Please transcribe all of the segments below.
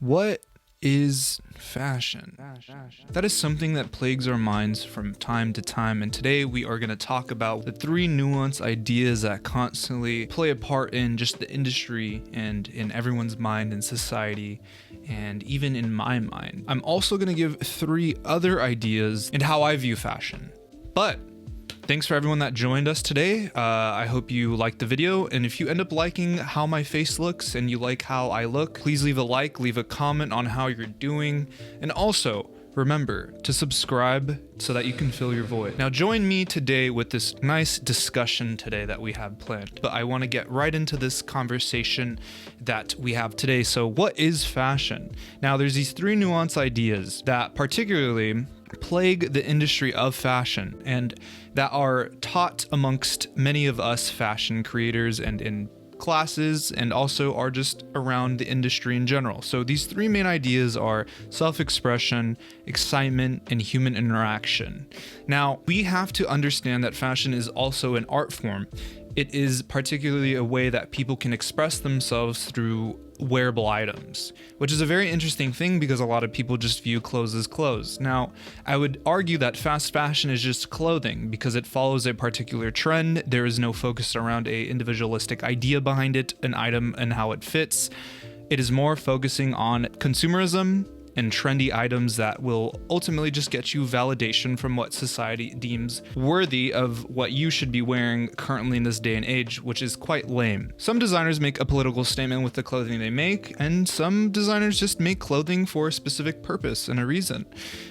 What is fashion? That is something that plagues our minds from time to time, and today we are going to talk about the three nuanced ideas that constantly play a part in just the industry and in everyone's mind in society, and even in my mind. I'm also going to give three other ideas and how I view fashion. But thanks for everyone that joined us today. I hope you liked the video, and if you end up liking how my face looks and you like how I look, please leave a like, leave a comment on how you're doing, and also remember to subscribe so that you can fill your void. Now join me today with this nice discussion today that we have planned, but I want to get right into this conversation that we have today. So what is fashion? Now there's these three nuanced ideas that particularly plague the industry of fashion and that are taught amongst many of us fashion creators and in classes, and also are just around the industry in general. So these three main ideas are self-expression, excitement, and human interaction. Now, we have to understand that fashion is also an art form. It is particularly a way that people can express themselves through wearable items, which is a very interesting thing because a lot of people just view clothes as clothes. Now, I would argue that fast fashion is just clothing because it follows a particular trend. There is no focus around a individualistic idea behind it, an item, and how it fits. It is more focusing on consumerism and trendy items that will ultimately just get you validation from what society deems worthy of what you should be wearing currently in this day and age, which is quite lame. Some designers make a political statement with the clothing they make, and some designers just make clothing for a specific purpose and a reason.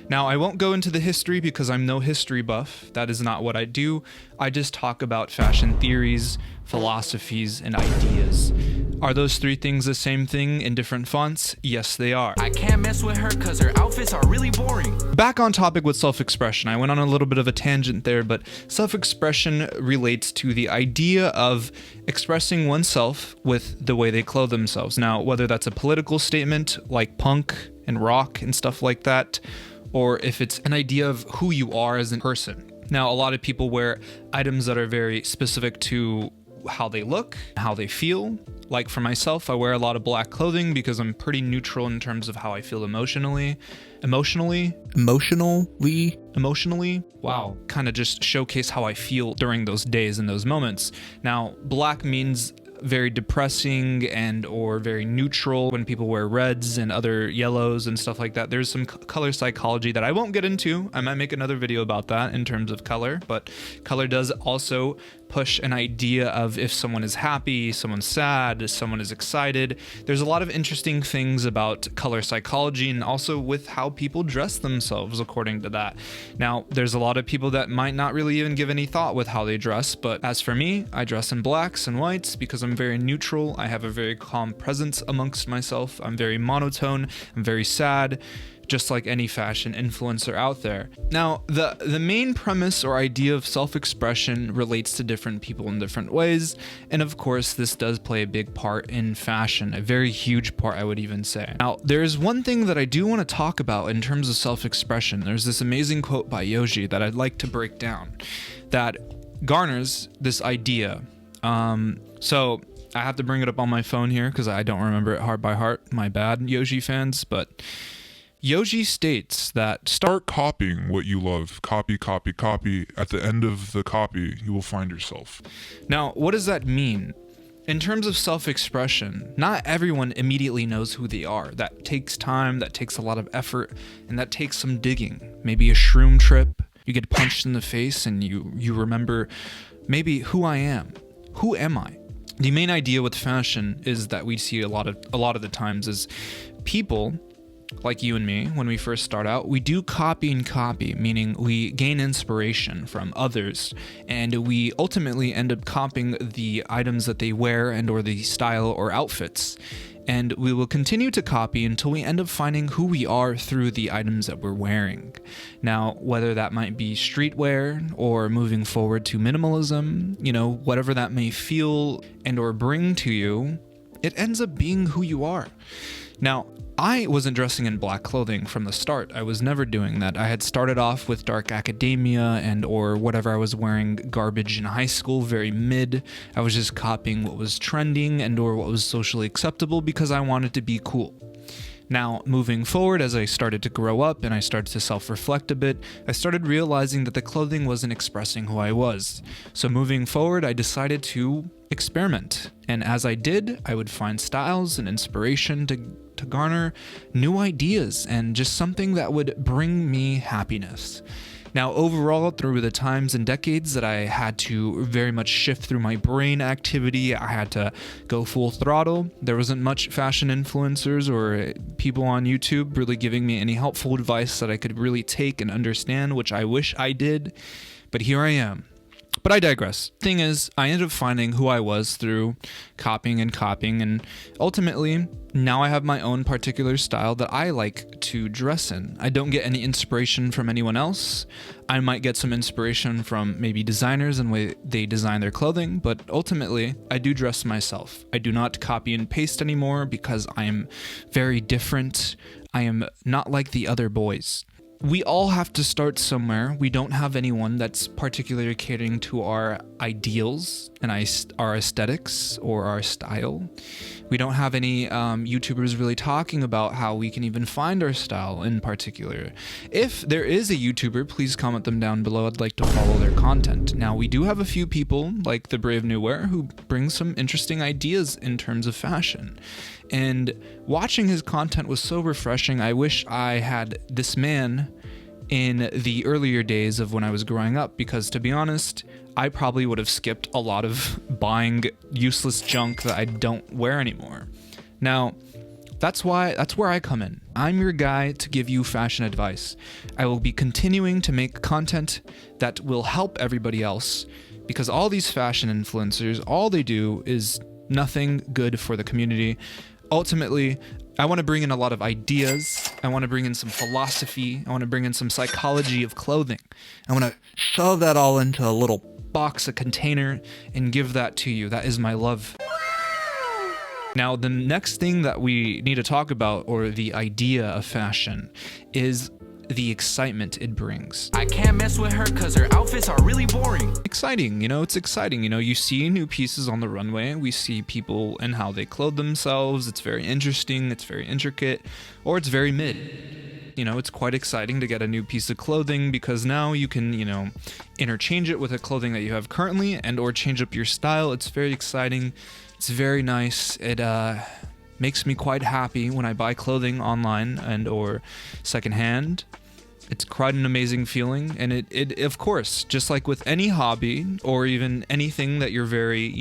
Now, I won't go into the history because I'm no history buff. That is not what I do. I just talk about fashion theories, philosophies, and ideas. Are those three things the same thing in different fonts? Yes, they are. I can't mess with her because her outfits are really boring. Back on topic with self-expression. I went on a little bit of a tangent there, but self-expression relates to the idea of expressing oneself with the way they clothe themselves. Now, whether that's a political statement like punk and rock and stuff like that, or if it's an idea of who you are as a person. Now, a lot of people wear items that are very specific to how they look, how they feel. Like for myself, I wear a lot of black clothing because I'm pretty neutral in terms of how I feel emotionally. Emotionally? Wow. Kind of just showcase how I feel during those days and those moments. Now, black means very depressing and or very neutral when people wear reds and other yellows and stuff like that. There's some color psychology that I won't get into. I might make another video about that in terms of color, but color does also push an idea of if someone is happy, someone's sad, someone is excited. There's a lot of interesting things about color psychology and also with how people dress themselves according to that. Now, there's a lot of people that might not really even give any thought with how they dress, but as for me, I dress in blacks and whites because I'm very neutral. I have a very calm presence amongst myself. I'm very monotone. I'm very sad, just like any fashion influencer out there. Now, the main premise or idea of self-expression relates to different people in different ways, and of course, this does play a big part in fashion, a very huge part, I would even say. Now, there's one thing that I do want to talk about in terms of self-expression. There's this amazing quote by Yoji that I'd like to break down that garners this idea. So I have to bring it up on my phone here because I don't remember it heart by heart. My bad, Yoji fans, but Yoji states that start copying what you love. Copy, copy, copy. At the end of the copy, you will find yourself. Now, what does that mean? In terms of self-expression, not everyone immediately knows who they are. That takes time, that takes a lot of effort, and that takes some digging. Maybe a shroom trip, you get punched in the face and you remember maybe who I am. Who am I? The main idea with fashion is that we see a lot of the times is people like you and me, when we first start out, we do copy and copy, meaning we gain inspiration from others, and we ultimately end up copying the items that they wear and or the style or outfits. And we will continue to copy until we end up finding who we are through the items that we're wearing. Now, whether that might be streetwear or moving forward to minimalism, whatever that may feel and or bring to you, it ends up being who you are. Now, I wasn't dressing in black clothing from the start. I was never doing that. I had started off with dark academia and or whatever I was wearing, garbage in high school, very mid. I was just copying what was trending and or what was socially acceptable because I wanted to be cool. Now, moving forward, as I started to grow up and I started to self-reflect a bit, I started realizing that the clothing wasn't expressing who I was. So moving forward, I decided to experiment. And as I did, I would find styles and inspiration to garner new ideas and just something that would bring me happiness. Now, overall, through the times and decades that I had to very much shift through my brain activity, I had to go full throttle. There wasn't much fashion influencers or people on YouTube really giving me any helpful advice that I could really take and understand, which I wish I did. But here I am. But I digress. Thing is, I ended up finding who I was through copying, and ultimately, now I have my own particular style that I like to dress in. I don't get any inspiration from anyone else. I might get some inspiration from maybe designers and the way they design their clothing, but ultimately, I do dress myself. I do not copy and paste anymore because I am very different. I am not like the other boys. We all have to start somewhere. We don't have anyone that's particularly catering to our ideals and our aesthetics or our style. We don't have any YouTubers really talking about how we can even find our style in particular. If there is a YouTuber, please comment them down below. I'd like to follow their content. Now, we do have a few people like the Brave New Wear who bring some interesting ideas in terms of fashion. And watching his content was so refreshing. I wish I had this man in the earlier days of when I was growing up, because to be honest, I probably would have skipped a lot of buying useless junk that I don't wear anymore. Now, that's where I come in. I'm your guy to give you fashion advice. I will be continuing to make content that will help everybody else, because all these fashion influencers, all they do is nothing good for the community. Ultimately, I want to bring in a lot of ideas. I want to bring in some philosophy. I want to bring in some psychology of clothing. I want to shove that all into a little box, a container, and give that to you. That is my love. Now, the next thing that we need to talk about, or the idea of fashion, is the excitement it brings. I can't mess with her cause her outfits are really boring. Exciting, it's exciting. You see new pieces on the runway. We see people and how they clothe themselves. It's very interesting. It's very intricate, or it's very mid. It's quite exciting to get a new piece of clothing because now you can, interchange it with the clothing that you have currently and or change up your style. It's very exciting. It's very nice. It makes me quite happy when I buy clothing online and or secondhand. It's quite an amazing feeling, and it of course, just like with any hobby or even anything that you're very,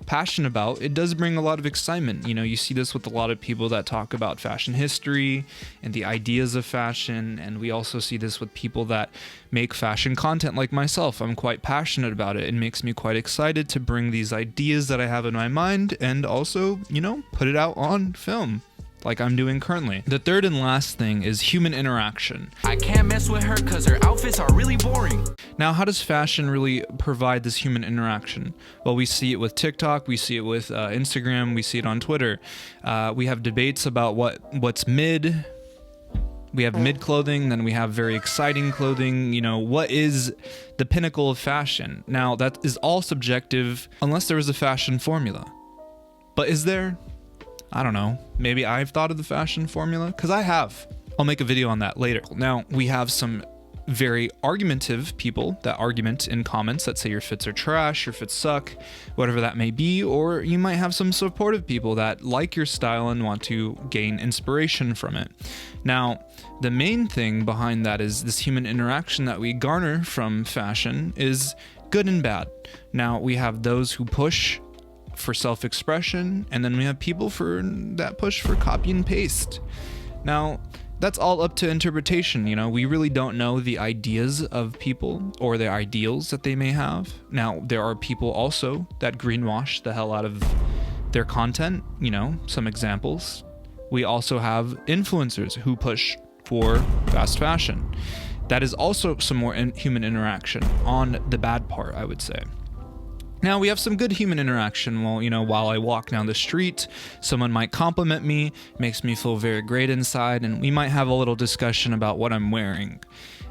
passionate about, it does bring a lot of excitement. You see this with a lot of people that talk about fashion history and the ideas of fashion, and we also see this with people that make fashion content like myself. I'm quite passionate about it. It makes me quite excited to bring these ideas that I have in my mind and also, put it out on film, like I'm doing currently. The third and last thing is human interaction. I can't mess with her cause her outfits are really boring. Now, how does fashion really provide this human interaction? Well, we see it with TikTok, we see it with Instagram, we see it on Twitter. We have debates about what's mid. We have mid clothing, then we have very exciting clothing. What is the pinnacle of fashion? Now, that is all subjective unless there is a fashion formula. But is there? I don't know. Maybe I've thought of the fashion formula, because I have. I'll make a video on that later. Now, we have some very argumentative people that argument in comments that say your fits are trash, your fits suck, whatever that may be, or you might have some supportive people that like your style and want to gain inspiration from it. Now, the main thing behind that is this human interaction that we garner from fashion is good and bad. Now, we have those who push for self-expression, and then we have people that push for copy and paste. Now, that's all up to interpretation. We really don't know the ideas of people or the ideals that they may have. Now, there are people also that greenwash the hell out of their content. Some examples. We also have influencers who push for fast fashion. That is also some more human interaction on the bad part, I would say. Now, we have some good human interaction. Well, while I walk down the street, someone might compliment me, makes me feel very great inside, and we might have a little discussion about what I'm wearing.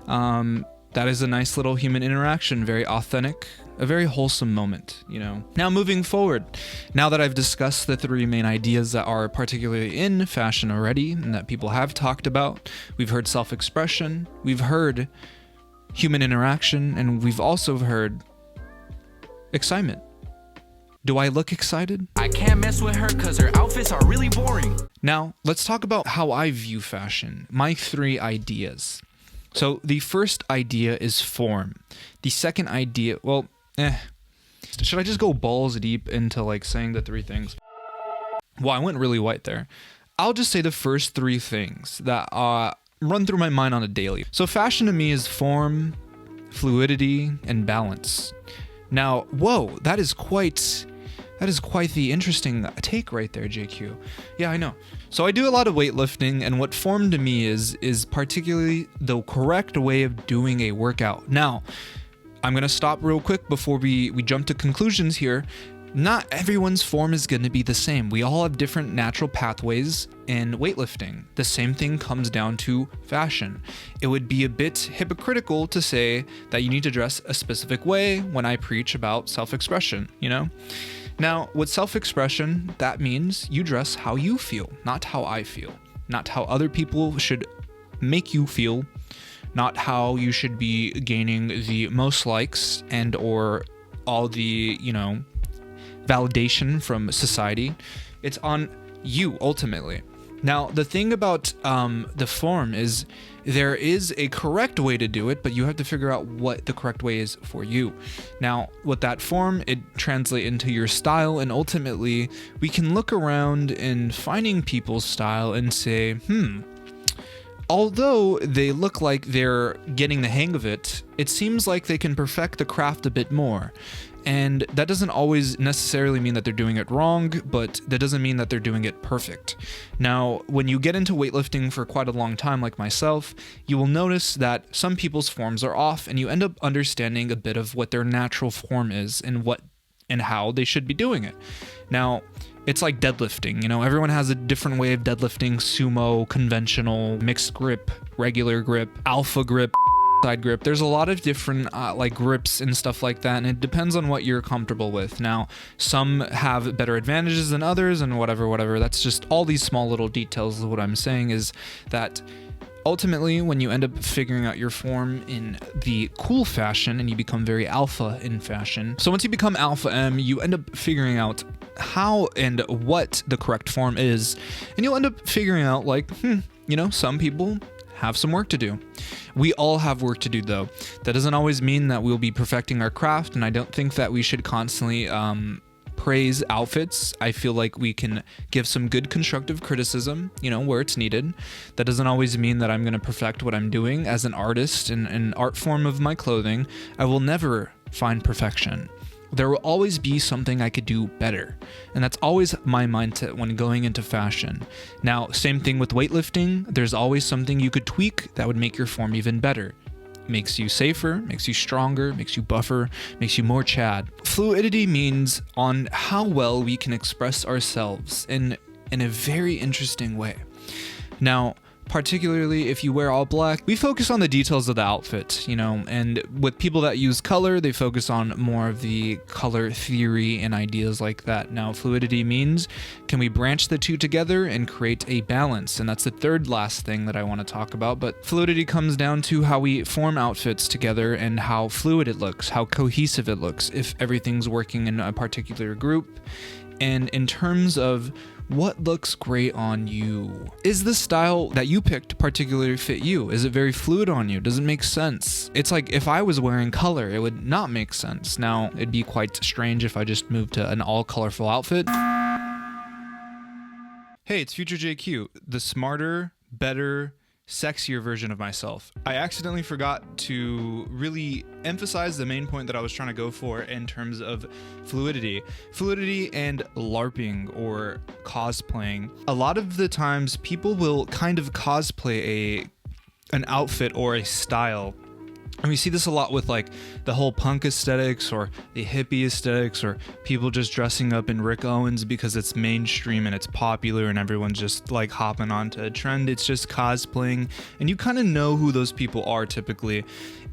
That is a nice little human interaction, very authentic, a very wholesome moment, you know. Now moving forward, now that I've discussed the three main ideas that are particularly in fashion already and that people have talked about, we've heard self-expression, we've heard human interaction, and we've also heard excitement. Do I look excited? I can't mess with her cause her outfits are really boring. Now, let's talk about how I view fashion, my three ideas. So the first idea is form. The second idea, well, should I just go balls deep into like saying the three things? Well, I went really white there. I'll just say the first three things that run through my mind on a daily. So fashion to me is form, fluidity, and balance. Now, whoa, that is quite the interesting take right there, JQ. Yeah, I know. So I do a lot of weightlifting, and what form to me is particularly the correct way of doing a workout. Now, I'm gonna stop real quick before we jump to conclusions here. Not everyone's form is gonna be the same. We all have different natural pathways in weightlifting. The same thing comes down to fashion. It would be a bit hypocritical to say that you need to dress a specific way when I preach about self-expression, you know? Now, with self-expression, that means you dress how you feel, not how I feel, not how other people should make you feel, not how you should be gaining the most likes and or all the, you know, validation from society. It's on you ultimately. Now, the thing about the form is there is a correct way to do it, but you have to figure out what the correct way is for you. Now, with that form, it translates into your style, and ultimately, we can look around and finding people's style and say, although they look like they're getting the hang of it, it seems like they can perfect the craft a bit more. And that doesn't always necessarily mean that they're doing it wrong, but that doesn't mean that they're doing it perfect. Now, when you get into weightlifting for quite a long time, like myself, you will notice that some people's forms are off, and you end up understanding a bit of what their natural form is and what and how they should be doing it. Now, it's like deadlifting, you know, everyone has a different way of deadlifting: sumo, conventional, mixed grip, regular grip, alpha grip, side grip. There's a lot of different like grips and stuff like that, and it depends on what you're comfortable with. Now, some have better advantages than others, and whatever. That's just all these small little details. What I'm saying is that ultimately, when you end up figuring out your form in the cool fashion and you become very alpha in fashion, so once you become alpha M, you end up figuring out how and what the correct form is, and you'll end up figuring out like, you know, some people have some work to do. We all have work to do, though. That doesn't always mean that we'll be perfecting our craft, and I don't think that we should constantly praise outfits. I feel like we can give some good constructive criticism, you know, where it's needed. That doesn't always mean that I'm going to perfect what I'm doing as an artist and an art form of my clothing. I will never find perfection. There will always be something I could do better. And that's always my mindset when going into fashion. Now, same thing with weightlifting. There's always something you could tweak that would make your form even better. Makes you safer, makes you stronger, makes you buffer, makes you more Chad. Fluidity means on how well we can express ourselves in a very interesting way. Now, particularly if you wear all black, we focus on the details of the outfit, you know, and with people that use color, they focus on more of the color theory and ideas like that. Now, fluidity means, can we branch the two together and create a balance? And that's the third last thing that I want to talk about, but fluidity comes down to how we form outfits together and how fluid it looks, how cohesive it looks, if everything's working in a particular group. And in terms of what looks great on you, is the style that you picked particularly fit you? Is it very fluid on you? Does it make sense? It's like if I was wearing color, it would not make sense. Now, it'd be quite strange if I just moved to an all colorful outfit. Hey, it's Future JQ, the smarter, better, sexier version of myself. I accidentally forgot to really emphasize the main point that I was trying to go for in terms of fluidity. Fluidity and LARPing or cosplaying. A lot of the times people will kind of cosplay an outfit or a style And we see this a lot with like the whole punk aesthetics or the hippie aesthetics or people just dressing up in Rick Owens because it's mainstream and it's popular and everyone's just like hopping onto a trend. It's just cosplaying, and you kind of know who those people are typically.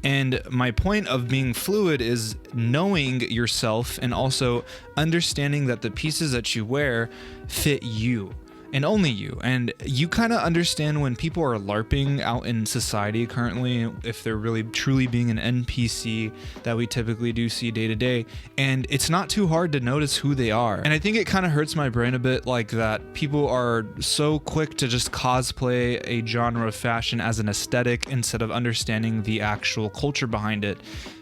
And my point of being fluid is knowing yourself and also understanding that the pieces that you wear fit you. And only you. And you kind of understand when people are LARPing out in society currently, if they're really truly being an NPC that we typically do see day to day. And it's not too hard to notice who they are. And I think it kind of hurts my brain a bit, like that people are so quick to just cosplay a genre of fashion as an aesthetic instead of understanding the actual culture behind it.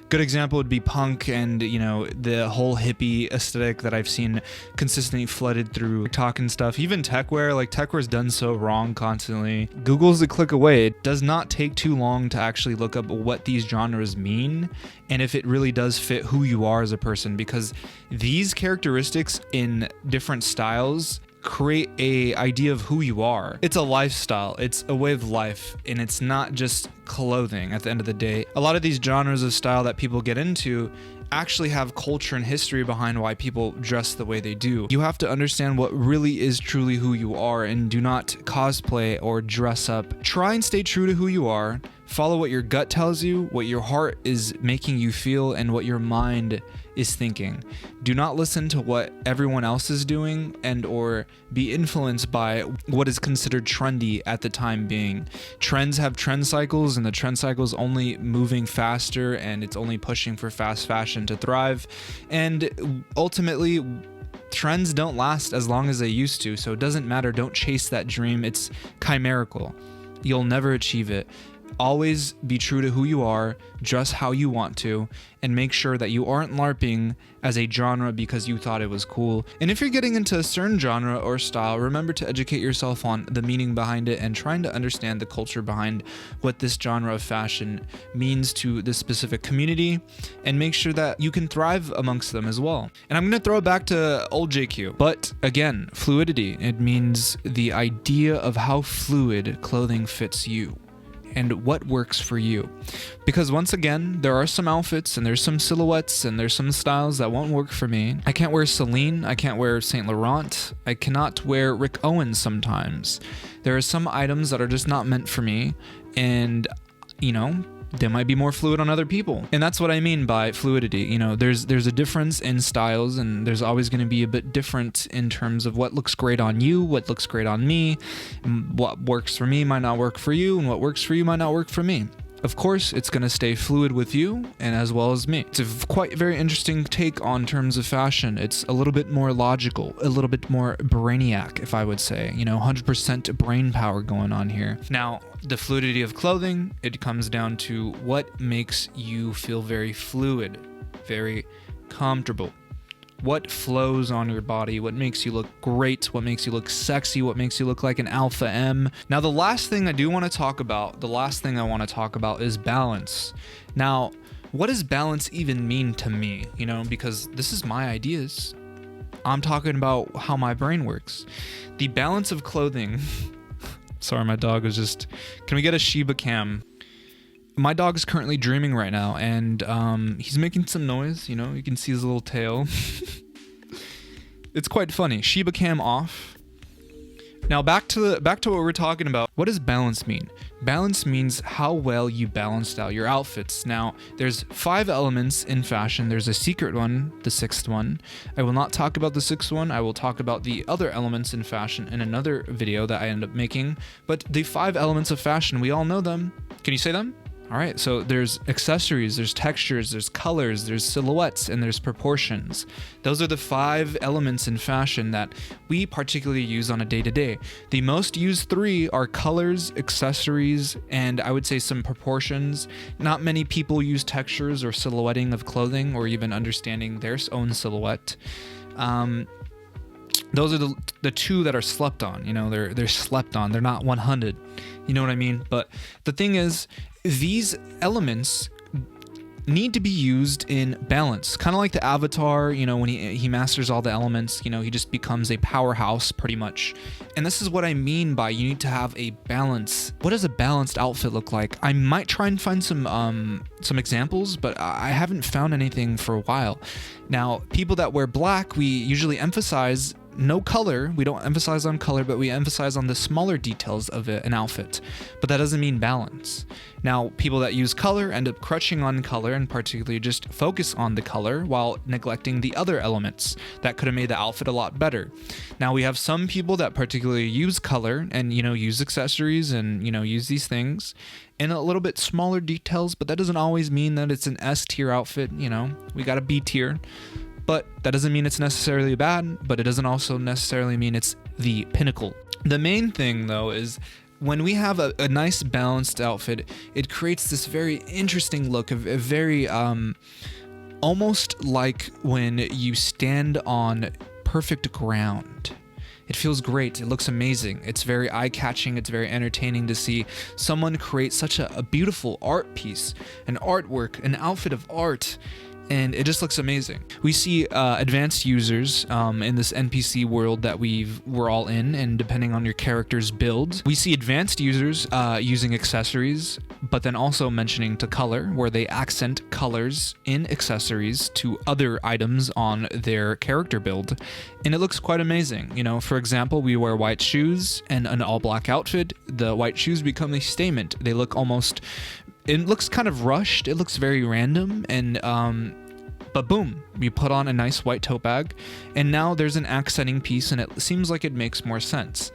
Good example would be punk and, you know, the whole hippie aesthetic that I've seen consistently flooded through TikTok and stuff. Even techwear, like techwear is done so wrong constantly. Google's a click away. It does not take too long to actually look up what these genres mean and if it really does fit who you are as a person, because these characteristics in different styles create a idea of who you are. It's a lifestyle, it's a way of life, and it's not just clothing at the end of the day. A lot of these genres of style that people get into actually have culture and history behind why people dress the way they do. You have to understand what really is truly who you are and do not cosplay or dress up. Try and stay true to who you are. Follow what your gut tells you, what your heart is making you feel, and what your mind is thinking. Do not listen to what everyone else is doing and or be influenced by what is considered trendy at the time being. Trends have trend cycles, and the trend cycle is only moving faster, and it's only pushing for fast fashion to thrive. And ultimately, trends don't last as long as they used to, so it doesn't matter. Don't chase that dream. It's chimerical. You'll never achieve it. Always be true to who you are, dress how you want to, and make sure that you aren't LARPing as a genre because you thought it was cool. And if you're getting into a certain genre or style, remember to educate yourself on the meaning behind it and trying to understand the culture behind what this genre of fashion means to this specific community, and make sure that you can thrive amongst them as well. And I'm going to throw it back to old JQ. But again, fluidity. It means the idea of how fluid clothing fits you and what works for you. Because once again, there are some outfits and there's some silhouettes and there's some styles that won't work for me. I can't wear Celine, I can't wear Saint Laurent, I cannot wear Rick Owens sometimes. There are some items that are just not meant for me, and you know, they might be more fluid on other people. And that's what I mean by fluidity. You know, there's a difference in styles, and there's always going to be a bit different in terms of what looks great on you, what looks great on me, and what works for me might not work for you, and what works for you might not work for me. Of course, it's going to stay fluid with you and as well as me. It's a quite very interesting take on terms of fashion. It's a little bit more logical, a little bit more brainiac, if I would say. You know, 100% brain power going on here. Now, the fluidity of clothing, it comes down to what makes you feel very fluid, very comfortable. What flows on your body, what makes you look great, what makes you look sexy, what makes you look like an alpha M. Now, the last thing I want to talk about is balance. Now, what does balance even mean to me? You know, because this is my ideas. I'm talking about how my brain works. The balance of clothing. Sorry, my dog was just... Can we get a Shiba cam? My dog is currently dreaming right now, and he's making some noise. You know, you can see his little tail. It's quite funny. Shiba cam off. Now back to what we're talking about. What does balance mean? Balance means how well you balanced out your outfits. Now, there's 5 elements in fashion. There's a secret one, the 6th one. I will not talk about the 6th one. I will talk about the other elements in fashion in another video that I end up making. But the 5 elements of fashion, we all know them. Can you say them? All right, so there's accessories, there's textures, there's colors, there's silhouettes, and there's proportions. Those are the 5 elements in fashion that we particularly use on a day-to-day. The most used 3 are colors, accessories, and I would say some proportions. Not many people use textures or silhouetting of clothing or even understanding their own silhouette. Those are the 2 that are slept on. You know, they're slept on. They're not 100. You know what I mean? But the thing is, these elements need to be used in balance, kind of like the Avatar. You know, when he masters all the elements, you know, he just becomes a powerhouse pretty much. And this is what I mean by you need to have a balance. What does a balanced outfit look like? I might try and find some examples, but I haven't found anything for a while. Now, people that wear black, we usually emphasize no color. We don't emphasize on color, but we emphasize on the smaller details of an outfit. But that doesn't mean balance. Now, people that use color end up crutching on color and particularly just focus on the color while neglecting the other elements that could have made the outfit a lot better. Now, we have some people that particularly use color and, you know, use accessories and, you know, use these things in a little bit smaller details, but that doesn't always mean that it's an S tier outfit. You know, we got a B tier. But that doesn't mean it's necessarily bad, but it doesn't also necessarily mean it's the pinnacle. The main thing, though, is when we have a nice balanced outfit, it creates this very interesting look, a very almost like when you stand on perfect ground. It feels great. It looks amazing. It's very eye-catching. It's very entertaining to see someone create such a beautiful art piece, an artwork, an outfit of art. And it just looks amazing. We see advanced users in this NPC world that we're all in, and depending on your character's build, we see advanced users using accessories, but then also mentioning to color, where they accent colors in accessories to other items on their character build, and it looks quite amazing. You know, for example, we wear white shoes and an all-black outfit. The white shoes become a statement. They look almost... It looks kind of rushed. It looks very random, and but boom, we put on a nice white tote bag, and now there's an accenting piece, and it seems like it makes more sense.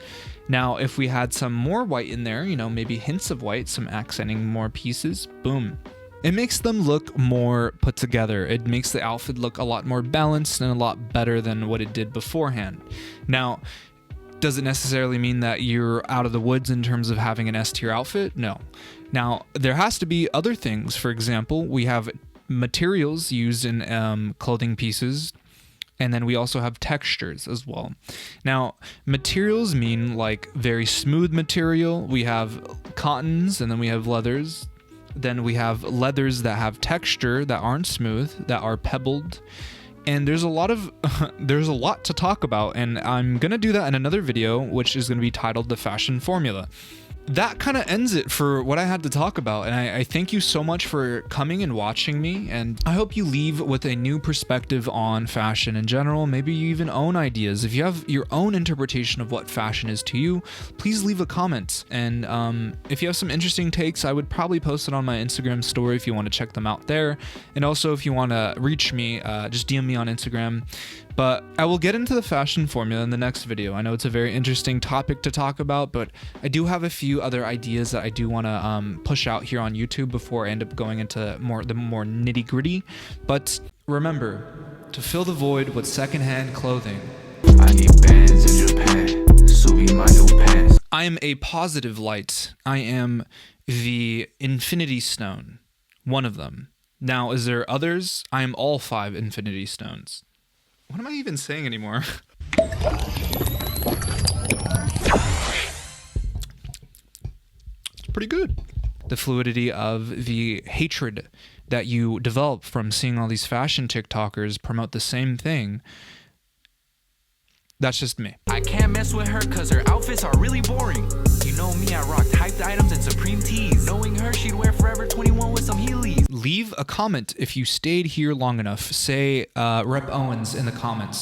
Now, if we had some more white in there, you know, maybe hints of white, some accenting more pieces, boom. It makes them look more put together. It makes the outfit look a lot more balanced and a lot better than what it did beforehand. Now, does it necessarily mean that you're out of the woods in terms of having an S-tier outfit? No. Now, there has to be other things. For example, we have materials used in clothing pieces, and then we also have textures as well. Now, materials mean like very smooth material. We have cottons, and then we have leathers. Then we have leathers that have texture that aren't smooth, that are pebbled. And there's a lot to talk about, and I'm gonna do that in another video, which is gonna be titled The Fashion Formula. That kind of ends it for what I had to talk about, and I thank you so much for coming and watching me, and I hope you leave with a new perspective on fashion in general. Maybe you even own ideas. If you have your own interpretation of what fashion is to you, please leave a comment, and if you have some interesting takes, I would probably post it on my Instagram story if you want to check them out there, and also if you want to reach me, just DM me on Instagram. But I will get into the fashion formula in the next video. I know it's a very interesting topic to talk about, but I do have a few other ideas that I do want to push out here on YouTube before I end up going into the more nitty-gritty. But remember to fill the void with secondhand clothing. I need bands in Japan, so be my new pants. I am a positive light. I am the infinity stone, one of them. Now, is there others? I am all 5 infinity stones. What am I even saying anymore? It's pretty good. The fluidity of the hatred that you develop from seeing all these fashion TikTokers promote the same thing. That's just me. I can't mess with her cause her outfits are really boring. You know me, I rocked hyped items and Supreme tees. Knowing her, she'd wear Forever 21 with some Heelys. Leave a comment if you stayed here long enough. Say Rep Owens in the comments.